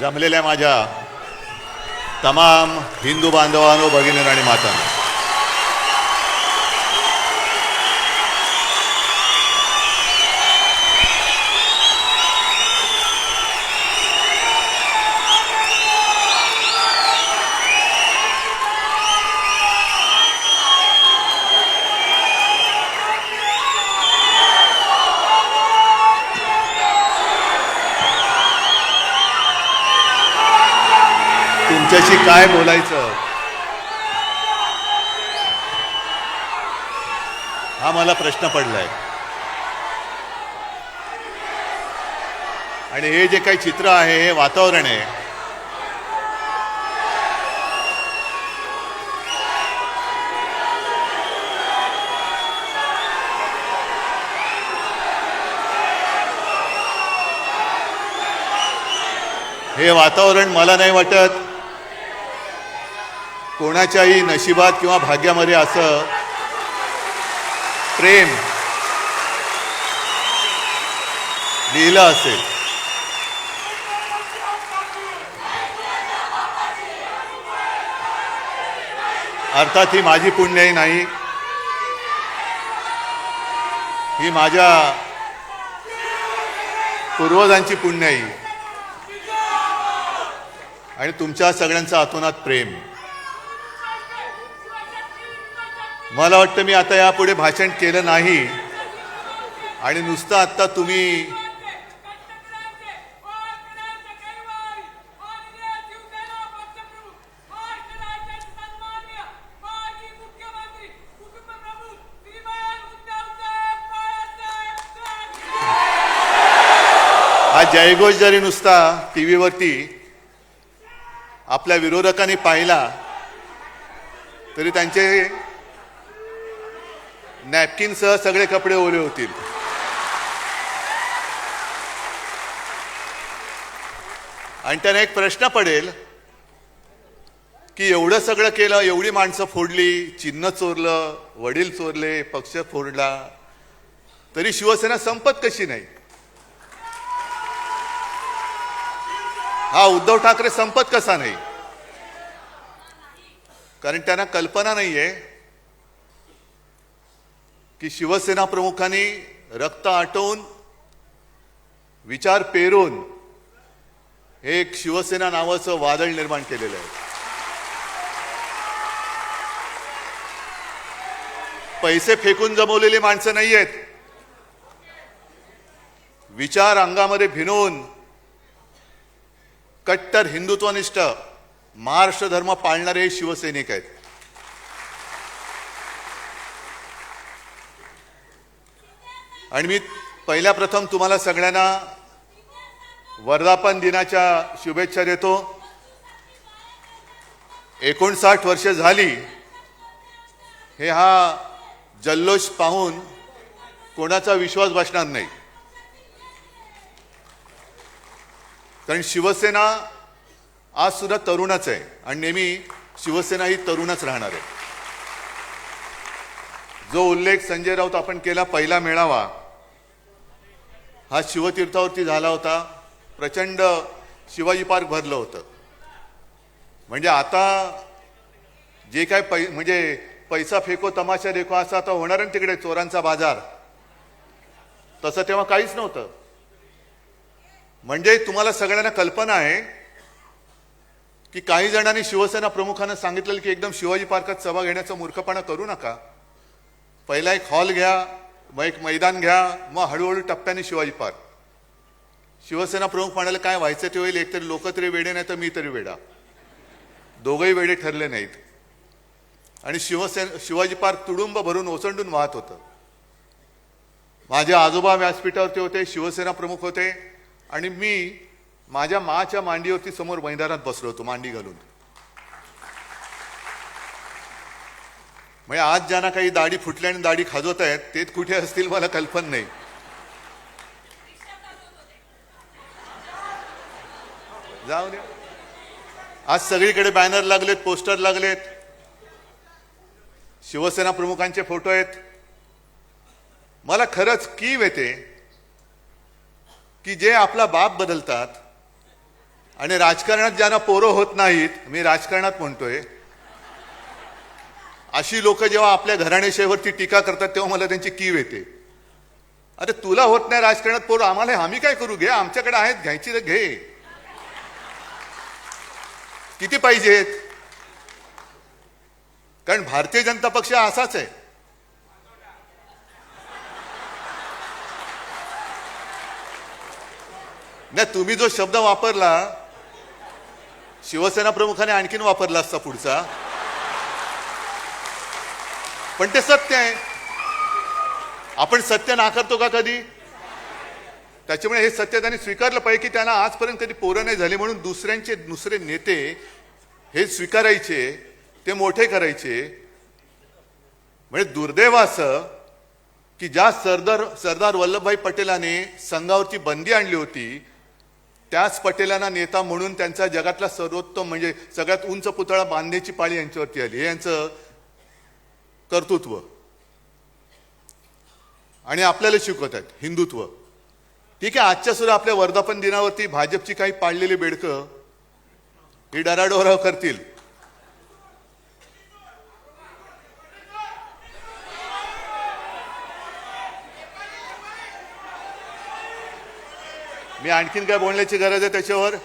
जमलेल्या माझ्या तमाम हिंदू बांधवांनो, भगिनी आणि मातांनो, तुमच्याशी काय बोलायचं हा मला प्रश्न पडलाय. आणि हे जे काही चित्र आहे, हे वातावरण आहे, हे वातावरण मला नाही वाटत कोणाच्याही नशिबात किंवा भाग्यामध्ये असं प्रेम लिहिलं असेल. अर्थात ही माझी पुण्याई नाही, ही माझ्या पूर्वजांची पुण्याई आणि तुमच्या सगळ्यांचं आतोनात प्रेम. मला वाटतं मी आता यापुढे भाषण केलं नाही आणि नुसतं आता तुम्ही हा जयघोष जरी नुसता टीव्हीवरती आपल्या विरोधकांनी पाहिला तरी त्यांचे नॅपकिनसह सगळे कपडे ओले होतील. आणि त्यांना एक प्रश्न पडेल की एवढं सगळं केलं, एवढी माणसं फोडली, चिन्ह चोरलं, वडील चोरले, पक्ष फोडला, तरी शिवसेना संपत कशी नाही? हा उद्धव ठाकरे संपत कसा नाही? कारण त्यांना कल्पना नाहीये की शिवसेना प्रमुखांनी रक्त आटवून, विचार पेरून हे एक शिवसेना नावाचं वादळ निर्माण केलेलं आहे. पैसे फेकून जमवलेली माणसं नाही आहेत. विचार अंगामध्ये भिनवून कट्टर हिंदुत्वनिष्ठ महाराष्ट्र धर्म पाळणारे शिवसैनिक आहेत. आणि मी पहिल्या प्रथम तुम्हाला सगळ्यांना वर्धापन दिनाच्या शुभेच्छा देतो. 59 वर्ष झाली हे हा जल्लोष पाहून कोणाचा विश्वास बसणार नाही. कारण शिवसेना आज सुद्धा तरुणच आहे आणि नेहमी शिवसेना ही तरुणच राहणार आहे. जो उल्लेख संजय राऊत आपण केला, पहिला मेळावा हा शिवतीर्थावरती झाला होता. प्रचंड शिवाजी पार्क भरलं होतं. म्हणजे आता जे काय म्हणजे पैसा फेको तमाशा देखो असं आता होणार आहे तिकडे, चोरांचा बाजार, तसं तेव्हा काहीच नव्हतं. म्हणजे तुम्हाला सगळ्यांना कल्पना आहे की काही जणांनी शिवसेना प्रमुखांना सांगितलेलं की एकदम शिवाजी पार्कात सभा घेण्याचा मूर्खपणा करू नका. पहिला एक हॉल घ्या, मग एक मैदान घ्या, मग हळूहळू टप्प्याने शिवाजी पार्क. शिवसेना प्रमुख म्हणाले काय व्हायचं ते होईल, एकतरी लोक तरी वेडे नाही तर मी तरी वेडा. दोघंही वेडे ठरले नाहीत. आणि शिवाजी पार्क तुडुंब भरून ओसंडून वाहत होतं. माझे आजोबा व्यासपीठावरती होते, शिवसेना प्रमुख होते, आणि मी माझ्या माच्या मांडीवरती समोर मैदानात बसलो होतो, मांडी घालून. म्हणजे आज ज्यांना काही दाढी फुटल्या आणि दाढी खाजवत आहेत ते कुठे असतील मला कल्पना नाही. जाऊ द्या. आज सगळीकडे बॅनर लागलेत, पोस्टर लागलेत, शिवसेना प्रमुखांचे फोटो आहेत. मला खरंच कीव येते की जे आपला बाप बदलतात आणि राजकारणात ज्यांना पोरं होत नाहीत, मी राजकारणात म्हणतोय, अशी लोक जेव्हा आपल्या घराणेशाहीवरती टीका करतात तेव्हा मला त्यांची कीव येते. अरे तुला होत नाही राजकारणात पोरं, आम्हाला आम्ही काय करू, घे, आमच्याकडे आहेत, घ्यायची तर घे, किती पाहिजेत. कारण भारतीय जनता पक्ष असाच आहे. नाही, तुम्ही जो शब्द वापरला शिवसेना प्रमुखाने आणखीन वापरला असता पुढचा, पण ते सत्य आहे. आपण सत्य नाकारतो का कधी? त्याच्यामुळे हे सत्य त्यांनी स्वीकारलं पाहिजे की त्यांना आजपर्यंत कधी पोरं नाही झाली, म्हणून दुसरे नेते हे स्वीकारायचे, ते मोठे करायचे. म्हणजे दुर्दैव असं की ज्या सरदार वल्लभभाई पटेलांनी संघावरती बंदी आणली होती, त्याच पटेलांना नेता म्हणून त्यांचा जगातला सर्वोत्तम म्हणजे सगळ्यात उंच पुतळा बांधण्याची पाळी यांच्यावरती आली. हे यांचं कर्तृत्व. आणि आपल्याला शिकवत आहेत हिंदुत्व. ठीक आहे, आजच्या सुद्धा आपल्या वर्धापन दिनावरती भाजपची काही पाळलेली बेडकं ही डराडोराव करतील. मी आणखीन काय बोलण्याची गरज आहे त्याच्यावर?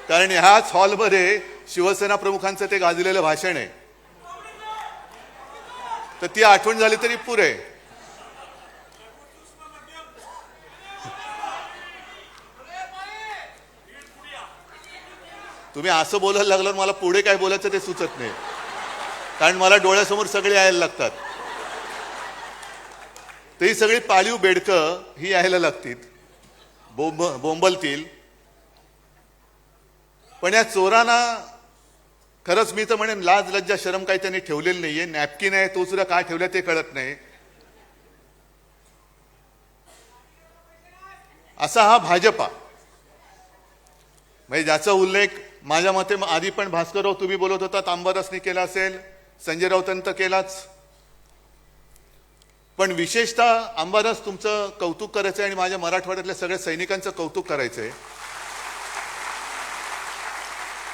कारण ह्याच हॉलमध्ये शिवसेना प्रमुखांचं ते गाजलेलं भाषण आहे, तर ती आठवण झाली तरी पुरे. तुम्ही असं बोलायला लागलं, मला पुढे काय बोलायचं ते सुचत नाही, कारण मला डोळ्यासमोर सगळे यायला लागतात. तर ही सगळी पाळीव बेडकं ही यायला लागतील, बोंबलतील. पण या चोरांना खरंच मी तर म्हणेन लाज लज्जा शरम काही त्यांनी ठेवलेली नाहीये. नॅपकिन आहे तो सुद्धा काय ठेवला ते कळत नाही. असा हा भाजपा, म्हणजे ज्याचा उल्लेख माझ्या मते आधी पण भास्करराव तुम्ही बोलत होता, अंबादासनी केला असेल, संजय राऊतांनी तर केलाच. पण विशेषतः अंबादास तुमचं कौतुक करायचंय आणि माझ्या मराठवाड्यातल्या सगळ्या सैनिकांचं कौतुक करायचंय.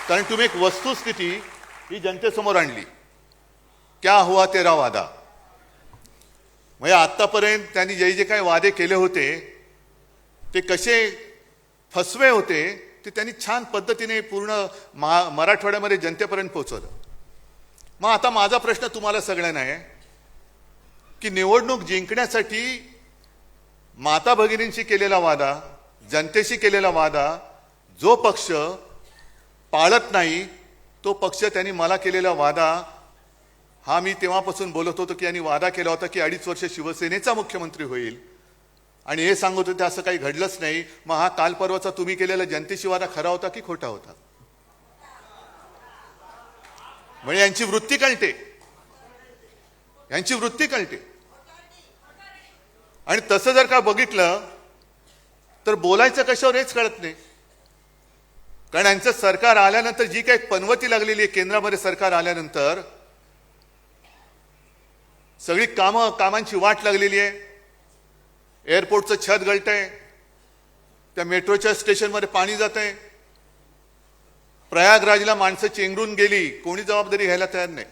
कारण तुम्ही एक वस्तुस्थिती ही जनतेसमोर आणली. क्या हुआ तेरा वादा. म्हणजे आतापर्यंत त्यांनी जे काही वादे केले होते ते कसे फसवे होते ते त्यांनी छान पद्धतीने पूर्ण मराठवाड्यामध्ये जनतेपर्यंत पोहोचवलं. मग आता माझा प्रश्न तुम्हाला सगळ्यांना आहे की निवडणूक जिंकण्यासाठी माता भगिनींशी केलेला वादा, जनतेशी केलेला वादा जो पक्ष पाळत नाही तो पक्ष, त्यांनी मला केलेला वादा हा मी तेव्हापासून बोलत होतो की यांनी वादा केला होता की 2.5 वर्ष शिवसेनेचा मुख्यमंत्री होईल, आणि हे सांगत होते असं काही घडलंच नाही. मग हा काल परवाचा तुम्ही केलेला जनतेशी वादा खरा होता की खोटा होता? म्हणजे यांची वृत्ती कळते, यांची वृत्ती कळते. आणि तसं जर का बघितलं तर बोलायचं कशावर हेच कळत नाही. कारण यांचं सरकार आल्यानंतर जी काही पनवती लागलेली आहे, केंद्रामध्ये सरकार आल्यानंतर सगळी कामांची वाट लागलेली आहे. एअरपोर्टचं छत गळतंय, त्या मेट्रोच्या स्टेशनमध्ये पाणी जातंय, प्रयागराजला माणसं चेंगरून गेली, कोणी जबाबदारी घ्यायला तयार नाही.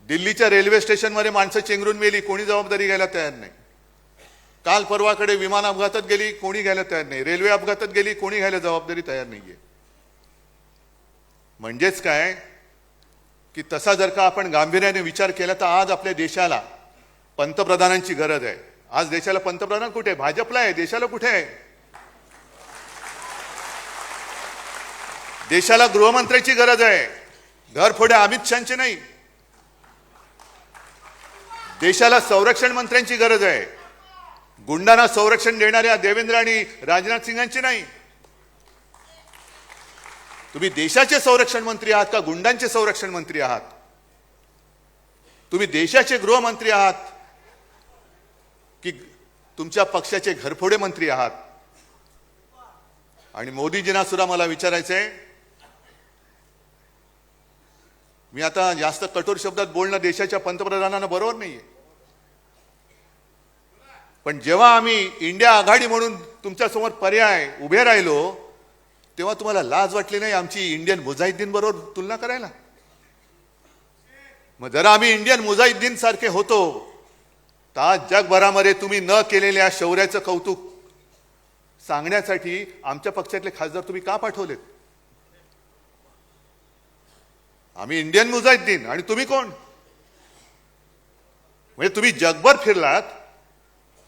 दिल्लीच्या रेल्वे स्टेशनमध्ये माणसं चेंगरून मेली, कोणी जबाबदारी घ्यायला तयार नाही. काल परवाकडे विमान अपघातात गेली, कोणी घ्यायला तयार नाही. रेल्वे अपघातात गेली, कोणी घ्यायला जबाबदारी तयार नाहीये. म्हणजेच काय की तसा जर का आपण गांभीर्याने विचार केला तर आज आपल्या देशाला पंतप्रधानांची गरज आहे. आज देशाला पंतप्रधान कुठे आहे? भाजपला आहे. देशाला कुठे आहे? देशाला गृहमंत्र्याची गरज आहे, घरफोड्या अमित शहाची नाही. देशाला संरक्षण मंत्र्यांची गरज आहे, गुंडांना संरक्षण देणाऱ्या देवेंद्र आणि राजनाथ सिंगांची नाही. तुम्ही देशाचे संरक्षण मंत्री आहात का गुंडांचे संरक्षण मंत्री आहात? तुम्ही देशाचे गृहमंत्री आहात की तुमच्या पक्षाचे घरफोडे मंत्री आहात? आणि मोदीजींना सुद्धा मला विचारायचंय, मी आता जास्त कठोर शब्दात बोलणं देशाच्या पंतप्रधानांना बरोबर नाहीये. पण जेव्हा आम्ही इंडिया आघाडी म्हणून तुमच्यासमोर पर्याय उभे राहिलो तेव्हा तुम्हाला लाज वाटली नाही आमची इंडियन मुजाहिद्दीन बरोबर तुलना करायला? मग जरा आम्ही इंडियन मुजाहिद्दीन सारखे होतो तर आज जगभरामध्ये तुम्ही न केलेल्या शौर्याचं कौतुक सांगण्यासाठी आमच्या पक्षातले खासदार तुम्ही का पाठवलेत? आम्ही इंडियन मुजाहिद्दीन आणि तुम्ही कोण? म्हणजे तुम्ही जगभर फिरलात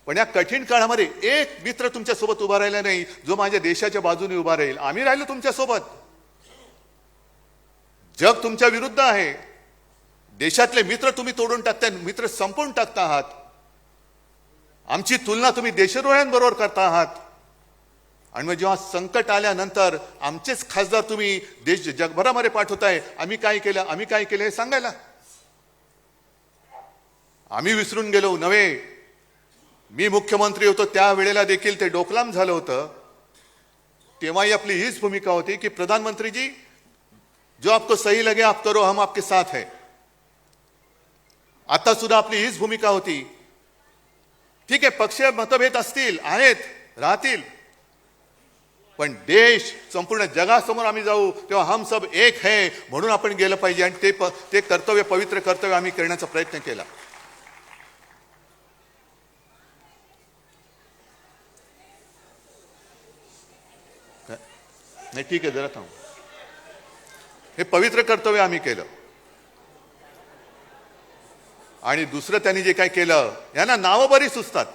पण या कठीण काळामध्ये एक मित्र तुमच्या सोबत उभा राहिला नाही जो माझ्या देशाच्या बाजूने उभा राहील. आम्ही राहिलो तुमच्या सोबत. जग तुमच्या विरुद्ध आहे. देशातले मित्र तुम्ही तोडून टाकताय, मित्र संपवून टाकता आहात. आमची तुलना तुम्ही देशद्रोह्यांबरोबर करता आहात. आणि मग जेव्हा संकट आल्यानंतर आमचेच खासदार तुम्ही देश जगभरामध्ये पाठवताय. आम्ही काय केलं हे सांगायला? आम्ही विसरून गेलो नव्हे. मी मुख्यमंत्री होतो त्यावेळेला देखील ते डोकलाम झालं होतं. तेव्हाही आपली हीच भूमिका होती की प्रधानमंत्री जी जो आपको सही लगे आप करो, हम आपके साथ है. आता सुद्धा आपली हीच भूमिका होती. ठीक आहे, पक्षीय मतभेद असतील, आहेत, राहतील, पण देश संपूर्ण जगासमोर आम्ही जाऊ तेव्हा हम सब एक है म्हणून आपण गेलं पाहिजे. आणि ते कर्तव्य, पवित्र कर्तव्य आम्ही करण्याचा प्रयत्न केला. नाही ठीक आहे, जरा थांब. हे पवित्र कर्तव्य आम्ही केलं. आणि दुसरं त्यांनी जे काय केलं, यांना नावं बरी सुचतात.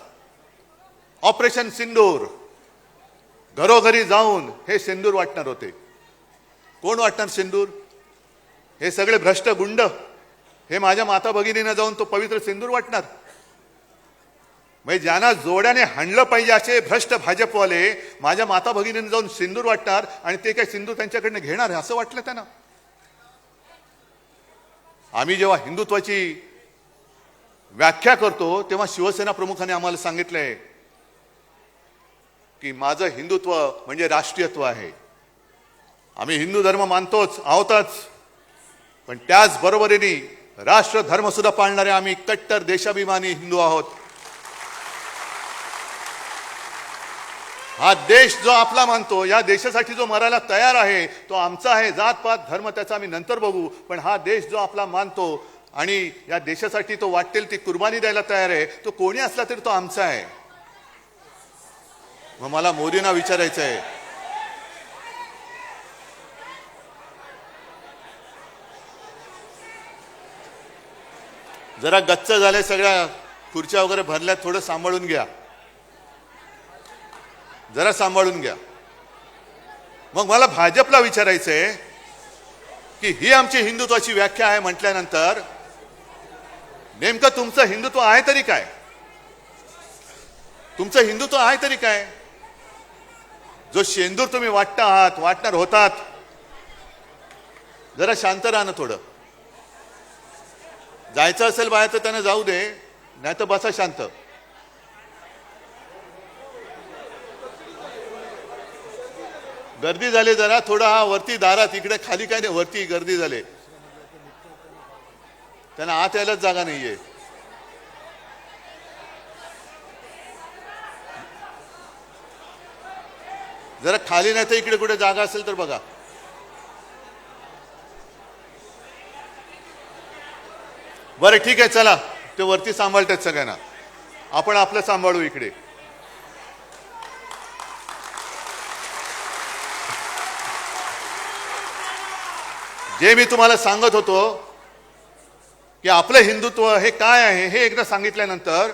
ऑपरेशन सिंदूर, घरोघरी जाऊन हे सिंदूर वाटणार होते. कोण वाटणार सिंदूर? हे सगळे भ्रष्ट गुंड हे माझ्या माता भगिनींना जाऊन तो पवित्र सिंदूर वाटणार? म्हणजे ज्यांना जोड्याने हाणलं पाहिजे असे भ्रष्ट भाजपवाले माझ्या माता भगिनींना जाऊन सिंदूर वाटणार आणि ते काय सिंदूर त्यांच्याकडनं घेणार असं वाटलं त्यांना? आम्ही जेव्हा हिंदुत्वाची व्याख्या करतो तेव्हा शिवसेना प्रमुखांनी आम्हाला सांगितलंय की माझं हिंदुत्व म्हणजे राष्ट्रीयत्व आहे. आम्ही हिंदू धर्म मानतोच आहोतच, पण त्याच बरोबरीने राष्ट्र धर्म सुद्धा पाळणारे आम्ही कट्टर देशाभिमानी हिंदू आहोत. हा देश जो आपला मानतो, या देशासाठी जो मरायला तयार आहे तो आमचा आहे. जातपात धर्म त्याचा आम्ही नंतर बघू, पण हा देश जो आपला मानतो आणि या देशासाठी तो वाटेल ती कुर्बानी द्यायला तयार आहे, तो कोणी असला तरी तो आमचा आहे. मग मला मोदींना विचारायचं आहे, जरा गच्च झाले, सगळ्या खुर्च्या वगैरे भरल्या, थोडं सांभाळून घ्या, जरा सांभाळून घ्या. मग मला भाजपला विचारायचंय की ही आमची हिंदुत्वाची व्याख्या आहे म्हटल्यानंतर नेमकं तुमचं हिंदुत्व आहे तरी काय? तुमचं हिंदुत्व आहे तरी काय? जो शेंदूर तुम्ही वाटता आहात, वाटणार होतात, जरा शांत राहा ना थोडं. जायचं असेल बाहेर तर त्यांना जाऊ दे, नाही तर बसा शांत. गर्दी झाली, जरा थोडा हा वरती दारात, इकडे खाली काय नाही, वरती गर्दी झाली, त्यांना आत यायलाच जागा नाहीये. जरा खाली नाही तर इकडे कुठे जागा असेल तर बघा. बरं ठीक आहे, चला, ते वरती सांभाळतात सगळ्यांना, आपण आपलं सांभाळू इकडे. जे मी तुम्हाला सांगत होतो की आपलं हिंदुत्व हे काय आहे हे एकदा सांगितल्यानंतर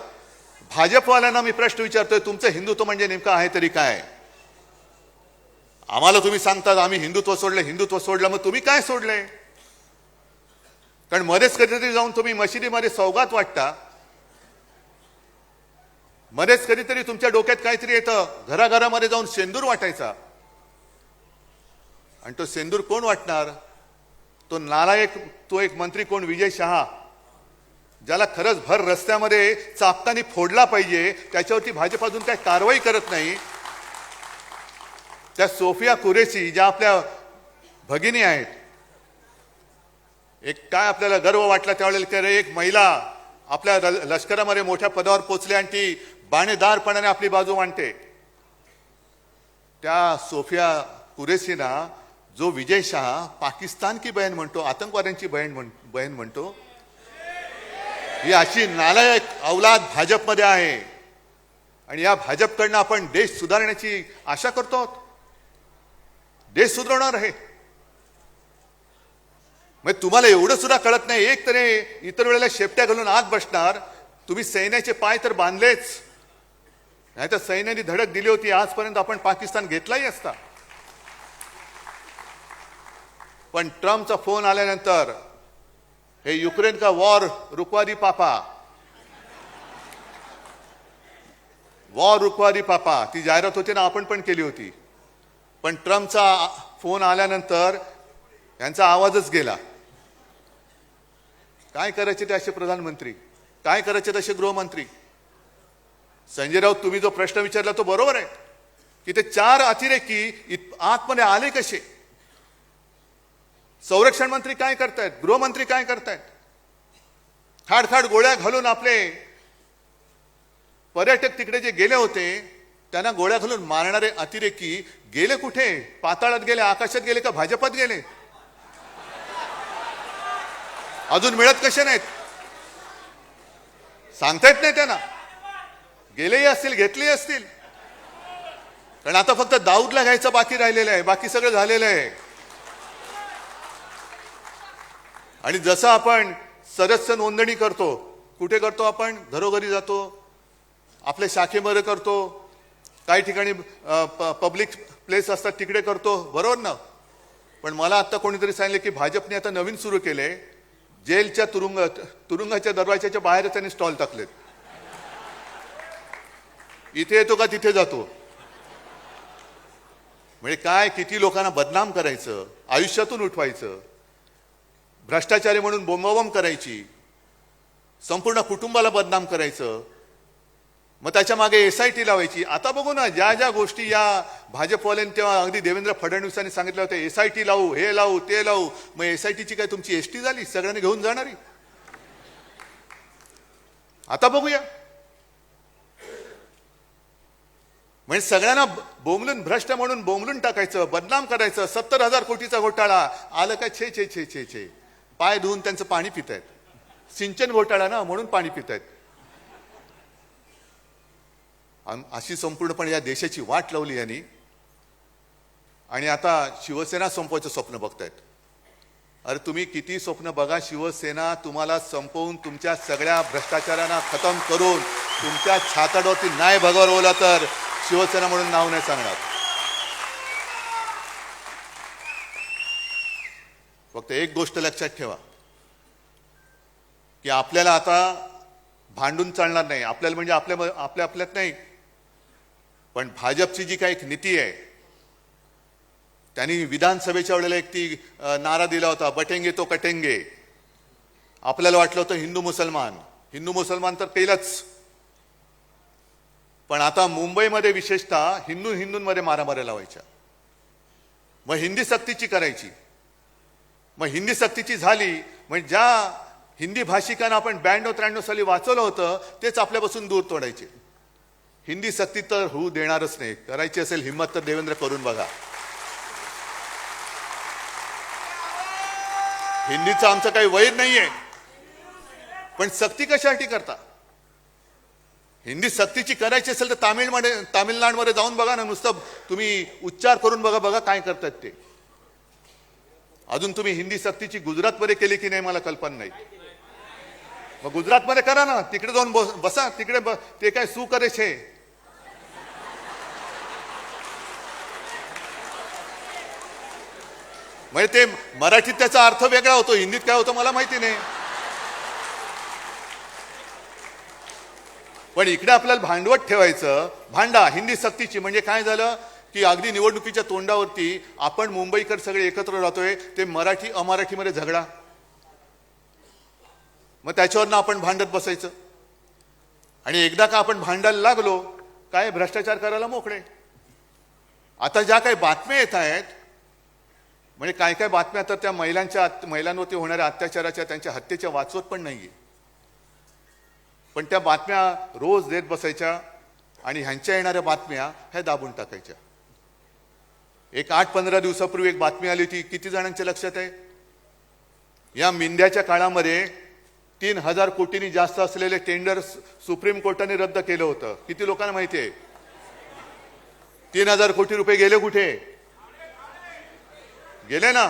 भाजपवाल्यांना मी प्रश्न विचारतोय, तुमचं हिंदुत्व म्हणजे नेमकं आहे तरी काय? आम्हाला तुम्ही सांगतात आम्ही हिंदुत्व सोडलं, हिंदुत्व सोडलं, मग तुम्ही काय सोडलंय? कारण मध्येच कधीतरी जाऊन तुम्ही मशिदीमध्ये सौगात वाटता, मध्येच कधीतरी तुमच्या डोक्यात काहीतरी येतं, घराघरामध्ये जाऊन सेंदूर वाटायचा. आणि तो सेंदूर कोण वाटणार? तो नालायक, तो एक मंत्री कोण, विजय शहा, ज्याला खरंच भर रस्त्यामध्ये चापतानी फोडला पाहिजे, त्याच्यावरती भाजप अजून काही कारवाई करत नाही. त्या सोफिया कुरेशी ज्या आपल्या भगिनी आहेत, एक काय आपल्याला गर्व वाटला त्यावेळेला की एक महिला आपल्या लष्करामध्ये मोठ्या पदावर पोहोचली आणि ती बाणेदारपणाने आपली बाजू मांडते. त्या सोफिया कुरेशीना जो विजय शहा पाकिस्तान की बहन म्हणतो, आतंकवाद्यांची बहन म्हणतो, ही अशी नालायक औलाद भाजपमध्ये आहे. आणि या भाजपकडनं आपण देश सुधारण्याची आशा करतो. देश सुधारणार आहे. मग तुम्हाला एवढं सुद्धा कळत नाही. एक तरी इतर वेळेला शेपट्या घालून आत बसणार. तुम्ही सैन्याचे पाय तर बांधलेच, नाही तर सैन्याने धडक दिली होती, आजपर्यंत आपण पाकिस्तान घेतलाही असता. पण ट्रम्पचा फोन आल्यानंतर हे युक्रेन का वॉर रुकवा दी पापा, वॉर रुकवा दी पापा, ती जाहिरात होती ना, आपण पण केली होती. पण ट्रम्पचा फोन आल्यानंतर यांचा आवाजच गेला. काय करायचे ते असे प्रधानमंत्री, काय करायचे तसे गृहमंत्री. संजय राऊत, तुम्ही जो प्रश्न विचारला तो बरोबर आहे की ते 4 अतिरेकी आतमध्ये आले कसे. संरक्षण मंत्री काय करतायत, गृहमंत्री काय करतायत. खाडखाड गोळ्या घालून आपले पर्यटक तिकडे जे गेले होते त्यांना गोळ्या घालून मारणारे अतिरेकी गेले कुठे. पाताळात गेले, आकाशात गेले का भाजपात गेले. अजून मिळत कसे नाहीत सांगता येत नाही त्यांना. गेलेही असतील, घेतलेही असतील. कारण आता फक्त दाऊदला घ्यायचं बाकी राहिलेलं आहे, बाकी सगळं झालेलं आहे. आणि जसं आपण सदस्य नोंदणी करतो, कुठे करतो आपण, घरोघरी जातो, आपल्या शाखेमध्ये करतो, काही ठिकाणी पब्लिक प्लेस असतात तिकडे करतो, बरोबर ना. पण मला आता कोणीतरी सांगितले की भाजपने आता नवीन सुरू केले, जेलच्या तुरुंगाच्या दरवाजाच्या बाहेर त्यांनी स्टॉल टाकलेत. इथे येतो का तिथे जातो. म्हणजे काय, किती लोकांना बदनाम करायचं, आयुष्यातून उठवायचं, भ्रष्टाचारी म्हणून बोंबाबोंब करायची, संपूर्ण कुटुंबाला बदनाम करायचं, मग त्याच्या मागे SIT लावायची. आता बघू ना, ज्या ज्या गोष्टी या भाजपवाल्यांनी तेव्हा अगदी देवेंद्र फडणवीसांनी सांगितलं होतं, SIT लावू, हे लावू, ते लावू. मग SITची काय तुमची ST झाली, सगळ्यांनी घेऊन जाणारी. आता बघूया. म्हणजे सगळ्यांना बोंबलून, भ्रष्ट म्हणून बोंबलून टाकायचं, बदनाम करायचं. 70,000 कोटीचा घोटाळा आलं काय, छे छे छे छे छे, पाय धुवून त्यांचं पाणी पितायत. सिंचन घोटाळा ना, म्हणून पाणी पितायत. अशी संपूर्णपणे या देशाची वाट लावली यांनी. आणि आता शिवसेना संपवायचं स्वप्न बघतायत. अरे तुम्ही किती स्वप्न बघा, शिवसेना तुम्हाला संपवून, तुमच्या सगळ्या भ्रष्टाचारांना खतम करून, तुमच्या छाताडावरती न्याय भगवला तर शिवसेना म्हणून नाव नाही सांगणार. फक्त एक गोष्ट लक्षात ठेवा की आपल्याला आता भांडून चालणार नाही. आपल्याला म्हणजे आपल्यात नाही, पण भाजपची जी काही एक नीती आहे, त्यांनी विधानसभेच्या वेळेला एक ती नारा दिला होता, बटेंगे तो कटेंगे. आपल्याला वाटलं होतं हिंदू मुसलमान तर केलंच. पण आता मुंबईमध्ये विशेषतः हिंदूंमध्ये मारामाऱ्या लावायच्या. मग हिंदी सक्तीची करायची. मग हिंदी सक्तीची झाली, म्हणजे ज्या हिंदी भाषिकांना आपण 92-93 साली वाचवलं होतं तेच आपल्यापासून दूर तोडायचे. हिंदी सक्ती तर होऊ देणारच नाही. करायची असेल हिम्मत तर देवेंद्र करून बघा. हिंदीचं आमचं काही वैर नाहीये, पण सक्ती कशासाठी करता. हिंदी सक्तीची करायची असेल तर तामिळनाडूमध्ये जाऊन बघा ना, नुसतं तुम्ही उच्चार करून बघा काय करतात ते. अजून तुम्ही हिंदी सक्तीची गुजरातमध्ये केली की नाही मला कल्पना नाही. मग गुजरातमध्ये करा ना, तिकडे जाऊन बसा. तिकडे ते काय सू करे छे. म्हणजे ते मराठीत त्याचा अर्थ वेगळा होतो, हिंदीत काय होतो मला माहिती नाही. पण इकडे आपल्याला भांडवट ठेवायचं, भांडा हिंदी सक्तीची. म्हणजे काय झालं की अगदी निवडणुकीच्या तोंडावरती आपण मुंबईकर सगळे एकत्र राहतोय, ते मराठी अमराठीमध्ये झगडा, मग त्याच्यावरनं आपण भांडत बसायचं. आणि एकदा का आपण भांडायला लागलो काय भ्रष्टाचार करायला मोकळे. आता ज्या काही बातम्या येत आहेत, म्हणजे काय काय बातम्या तर त्या महिलांवरती होणाऱ्या अत्याचाराच्या, त्यांच्या हत्येच्या वाचवत पण नाहीये. पण त्या बातम्या रोज देत बसायच्या. आणि ह्यांच्या येणाऱ्या बातम्या ह्या दाबून टाकायच्या. एक 8-15 दिवसापूर्वी एक बातमी आली होती, किती जणांच्या लक्षात आहे? या मिंद्याच्या काळामध्ये 3,000 कोटींनी जास्त असलेले टेंडर सुप्रीम कोर्टाने रद्द केलं होतं. किती लोकांना माहिती आहे? 3,000 कोटी रुपये गेले कुठे? गेले ना.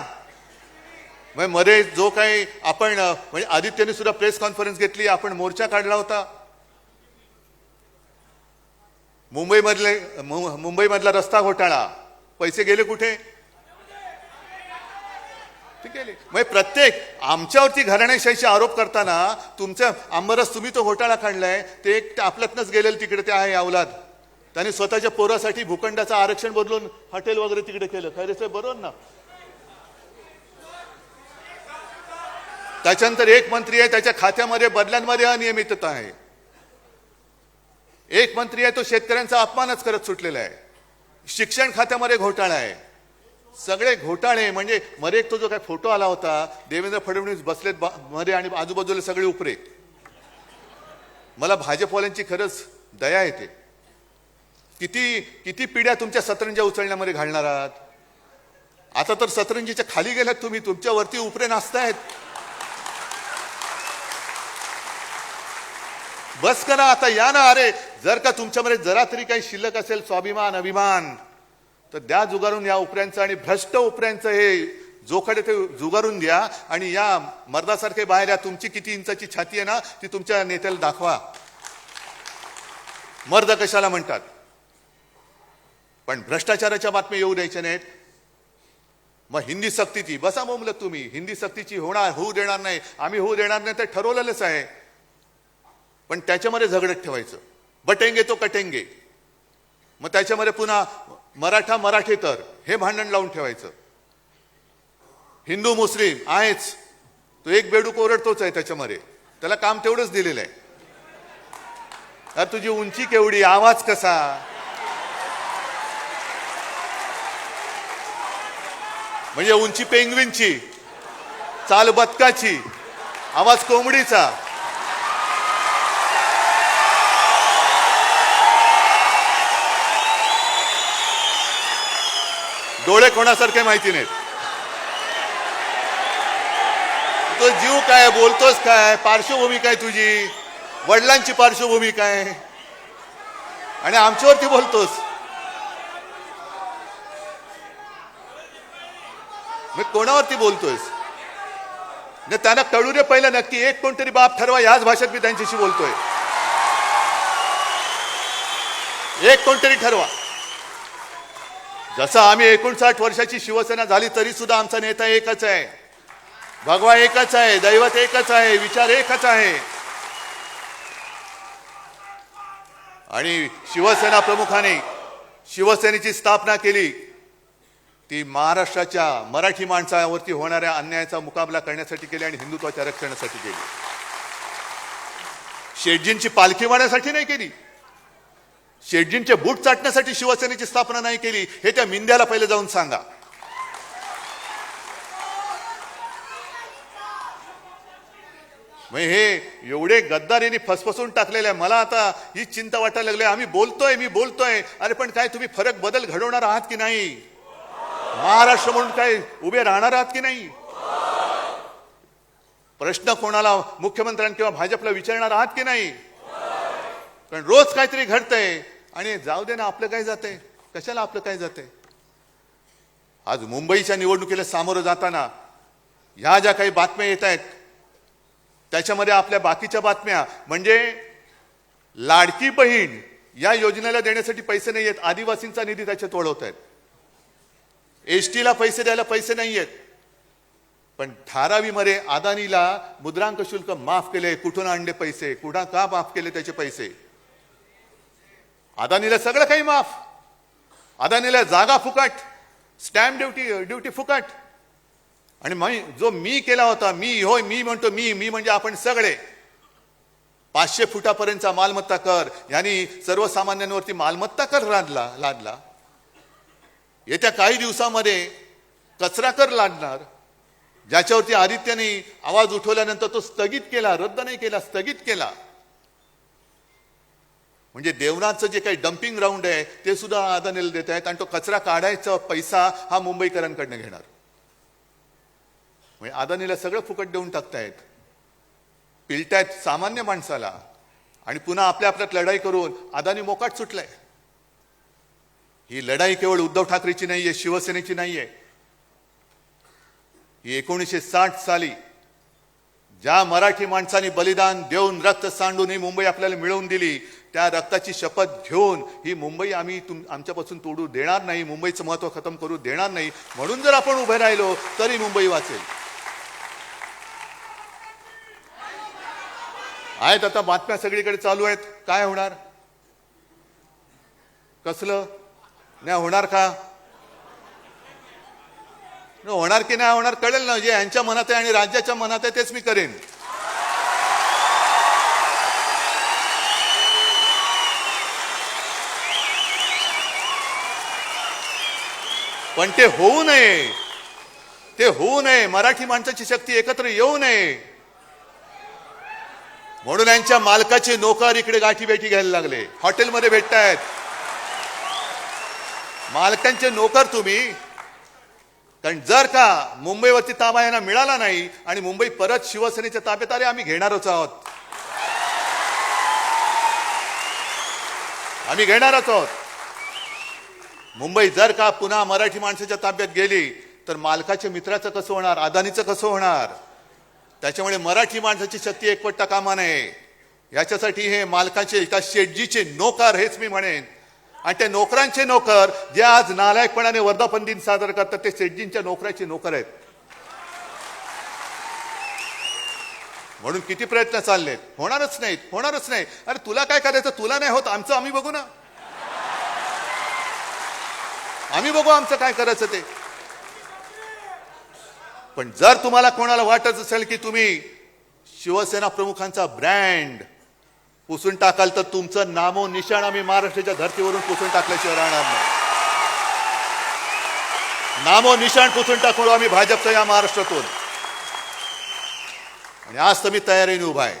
मग मध्ये जो काही आपण म्हणजे आदित्यने सुद्धा प्रेस कॉन्फरन्स घेतली, आपण मोर्चा काढला होता. मुंबईमधला रस्ता घोटाळा, पैसे गेले कुठे? ते गेले. मग प्रत्येक आमच्यावरती घराणेशाहीचे आरोप करताना तुमच्या आंबरस तुम्ही तो घोटाळा काढलाय, ते एक आपल्यातनच गेलेलं तिकडे ते आहे अवलाद. त्यांनी स्वतःच्या पोरासाठी भूखंडाचं आरक्षण बदलून हॉटेल वगैरे तिकडे केलं. खैरे साहेब बरोबर ना. त्याच्यानंतर एक मंत्री आहे, त्याच्या खात्यामध्ये बदल्यांमध्ये अनियमितता आहे. एक मंत्री आहे, तो शेतकऱ्यांचा अपमानच करत सुटलेला आहे. शिक्षण खात्यामध्ये घोटाळा आहे. सगळे घोटाळे म्हणजे मध्ये एक तो जो काय फोटो आला होता, देवेंद्र फडणवीस बसलेत मध्ये आणि आजूबाजूला सगळे उपरे. मला भाजपवाल्यांची खरंच दया येते. किती किती पिढ्या तुमच्या सतरंज्या उचलण्यामध्ये घालणार आहात? आता तर सतरंजीच्या खाली गेलात तुम्ही, तुमच्यावरती उपरे नाचतायत. बस करा आता, या ना. अरे जर का तुमच्यामध्ये जरा तरी काही शिल्लक असेल स्वाभिमान अभिमान, तर द्या जुगारून या उपऱ्यांचं आणि भ्रष्ट उपऱ्यांचं हे जोखडे ते जुगारून द्या. आणि या मर्दासारखे बाहेर या. तुमची किती इंचाची छाती आहे ना, ती तुमच्या नेत्याला दाखवा. मर्द कशाला म्हणतात? पण भ्रष्टाचाराच्या बातम्या येऊ द्यायच्या नाहीत. मग हिंदी सक्तीची बसा बोंबलत तुम्ही. हिंदी सक्तीची होऊ देणार नाही, आम्ही होऊ देणार नाही, ते ठरवलेलंच आहे. पण त्याच्यामध्ये झगडत ठेवायचं. बटेंगे तो कटेंगे. मग त्याच्यामध्ये पुन्हा मराठा मराठेतर हे भांडण लावून ठेवायचं. हिंदू मुस्लिम आहेच, तो एक बेडूक ओरडतोच आहे त्याच्यामध्ये. त्याला काम तेवढंच दिलेलं आहे. अरे तुझी उंची केवढी, आवाज कसा, म्हणजे उंची पेंग्विनची, चाल बदकाची, आवाज कोंबडीचा. डोळे कोणासारखे माहिती नाहीत. तो जीव काय, बोलतोस काय, पार्श्वभूमी काय तुझी, वडिलांची पार्श्वभूमी काय, आणि आमच्यावरती बोलतोस. मी कोणावरती बोलतोयस? त्यांना कळू दे पहिलं नक्की. एक कोणतरी बाप ठरवा. याच भाषेत मी त्यांच्याशी बोलतोय. एक कोणतरी ठरवा. जसं आम्ही 59 वर्षाची शिवसेना झाली तरी सुद्धा आमचा नेता एकच आहे, भगवा एकच आहे, दैवत एकच आहे, विचार एकच आहे. आणि शिवसेना प्रमुखाने शिवसेनेची स्थापना केली ती महाराष्ट्राच्या मराठी माणसावरती होणाऱ्या अन्यायाचा मुकाबला करण्यासाठी केली आणि हिंदुत्वाच्या रक्षणासाठी केली. शेटजींची पालखी वाढण्यासाठी नाही केली. शेटजींचे बूट चाटण्यासाठी शिवसेनेची स्थापना नाही केली. हे त्या मिंद्याला पहिले जाऊन सांगा. हे एवढे गद्दारीने फसफसून टाकलेले आहे. मला आता ही चिंता वाटायला लागली. आम्ही बोलतोय, मी बोलतोय, अरे पण काय तुम्ही फरक बदल घडवणार आहात की नाही? महाराष्ट्र म्हणून काय उभे राहणार आहात की नाही? प्रश्न कोणाला, मुख्यमंत्र्यांना किंवा भाजपला विचारणार आहात की नाही? कारण रोज काहीतरी घडतंय आणि जाऊ दे ना, आपलं काय जातंय, कशाला आपलं काय जातंय. आज मुंबईच्या निवडणुकीला सामोरं जाताना ह्या ज्या काही बातम्या येत आहेत त्याच्यामध्ये आपल्या बाकीच्या बातम्या म्हणजे लाडकी बहीण या योजनेला देण्यासाठी पैसे नाही आहेत, आदिवासींचा निधी त्याच्यात वळवत आहेत. एसटीला पैसे द्यायला पैसे नाही आहेत, पण धारावीमध्ये अदानीला मुद्रांक शुल्क माफ केले. कुठून आणले पैसे, कुठं का माफ केले त्याचे पैसे? अदानीला सगळं काही माफ. अदानीला जागा फुकट, स्टॅम्प ड्युटी फुकट. आणि जो मी केला होता, मी म्हणतो, मी म्हणजे आपण सगळे 500 फुटापर्यंतचा मालमत्ता कर, यांनी सर्वसामान्यांवरती मालमत्ता कर लादला. येत्या काही दिवसामध्ये कचरा कर लादणार, ज्याच्यावरती आदित्यने आवाज उठवल्यानंतर तो स्थगित केला, रद्द नाही केला, स्थगित केला. म्हणजे देवनाथचं जे काही डम्पिंग ग्राउंड आहे ते सुद्धा अदानीला देत आहेत आणि तो कचरा काढायचा पैसा हा मुंबईकरांकडनं घेणार. म्हणजे अदानीला सगळं फुकट देऊन टाकतायत, पिलतायत सामान्य माणसाला आणि पुन्हा आपल्या आपल्यात लढाई करून अदानी मोकाट सुटलाय. ही लढाई केवळ उद्धव ठाकरेची नाहीये, शिवसेनेची नाहीये. ही 1960 साली ज्या मराठी माणसांनी बलिदान देऊन रक्त सांडून ही मुंबई आपल्याला मिळवून दिली, त्या रक्ताची शपथ घेऊन ही मुंबई आम्ही आमच्यापासून तोडू देणार नाही, मुंबईचं महत्त्व खतम करू देणार नाही. म्हणून जर आपण उभे राहिलो तरी मुंबई वाचेल. आहेत आता बातम्या सगळीकडे चालू आहेत. काय होणार, कसलं नाही होणार का, होणार की नाही होणार कळेल ना. जे यांच्या मनात आहे आणि राज्याच्या मनात आहे तेच मी करेन. पण ते होऊ नये, ते होऊ नये. मराठी माणसाची शक्ती एकत्र येऊ नये म्हणून यांच्या मालकाचे नोकर इकडे गाठीभेटी घ्यायला लागले, हॉटेलमध्ये भेटतायत. मालकांचे नोकर तुम्ही. कारण जर का मुंबईवरती ताबा यांना मिळाला नाही आणि मुंबई परत शिवसेनेच्या ताब्यात आले, आम्ही घेणारच आहोत, आम्ही घेणारच आहोत. मुंबई जर का पुन्हा मराठी माणसाच्या ताब्यात गेली तर मालकाच्या मित्राचं कसं होणार, अदानीचं कसं होणार. त्याच्यामुळे मराठी माणसाची शक्ती एकवटता कामा नये. याच्यासाठी हे मालकाचे त्या शेटजीचे नोकर, हेच मी म्हणेन. आणि त्या नोकरांचे नोकर जे आज नालायकपणाने वर्धापन दिन साजरा करतात ते शेटजींच्या नोकराचे नोकर आहेत. म्हणून किती प्रयत्न चाललेत, होणारच नाहीत, होणारच नाही. अरे तुला काय करायचं, तुला नाही होत, आमचं आम्ही बघू ना, आम्ही बघू आमचं काय करायचं ते. पण जर तुम्हाला कोणाला वाटत असेल की तुम्ही शिवसेना प्रमुखांचा ब्रँड पुसून टाकाल तर तुमचं नामो निशाण आम्ही महाराष्ट्राच्या धर्तीवरून पुसून टाकल्याशिवाय राहणार नाही. नामो निशाण पुसून टाकू आम्ही भाजपचं या महाराष्ट्रातून. आणि आज तर मी तयारीने उभा आहे.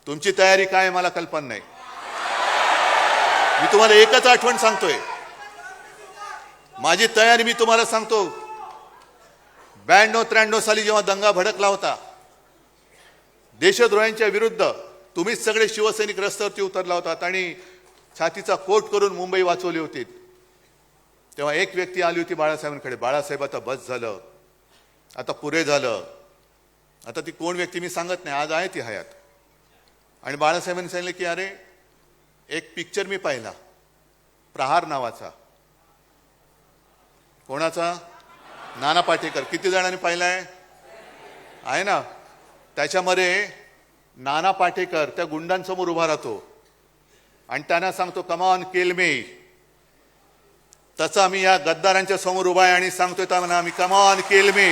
तुमची तयारी काय मला कल्पना नाही. मी तुम्हाला एकच आठवण सांगतोय, माझी तयारी मी तुम्हाला सांगतो. 92-93 साली जेव्हा दंगा भडकला होता देशद्रोह्यांच्या विरुद्ध, तुम्हीच सगळे शिवसैनिक रस्त्यावरती उतरला होतात आणि छातीचा कोट करून मुंबई वाचवली होती. तेव्हा एक व्यक्ती आली होती बाळासाहेबांकडे, बाळासाहेब आता बस झालं, आता पुरे झालं. आता ती कोण व्यक्ती मी सांगत नाही, आज आहे ती हयात. आणि बाळासाहेबांनी सांगितलं की अरे एक पिक्चर मी पाहिला, प्रहार नावाचा. कोणाचा? नाना पाटेकर. किती जणांनी पाहिलाय? आहे ना. त्याच्यामध्ये नाना पाटेकर त्या गुंडांसमोर उभा राहतो आणि त्यांना सांगतो कम ऑन किल मी. तसं आम्ही या गद्दारांच्या समोर उभा आहे आणि सांगतोय त्यांना आम्ही कम ऑन किल मी.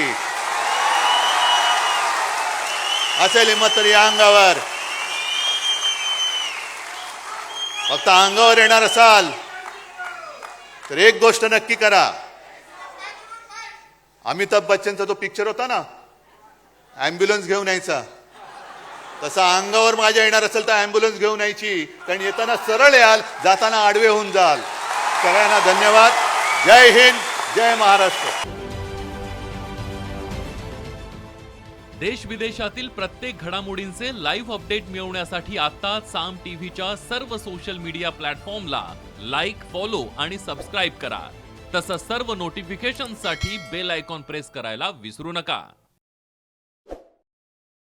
असेल हिंमत तरी या अंगावर, फक्त अंगावर येणार असाल तर एक गोष्ट नक्की करा. अमिताभ बच्चनचा तो पिक्चर होता ना, ॲम्ब्युलन्स घेऊन यायचा, तसा अंगावर माझ्या येणार असेल तर ॲम्ब्युलन्स घेऊन यायची. कारण येताना सरळ याल, जाताना आडवे होऊन जाल. सगळ्यांना धन्यवाद. जय हिंद, जय महाराष्ट्र. देश विदेशातील प्रत्येक घडामोडींचे लाईव्ह अपडेट मिळवण्यासाठी आता साम टीव्हीच्या सर्व सोशल मीडिया प्लॅटफॉर्मला लाईक, फॉलो आणि सबस्क्राईब करा. तसंच सर्व नोटिफिकेशनसाठी बेल आयकॉन प्रेस करायला विसरू नका.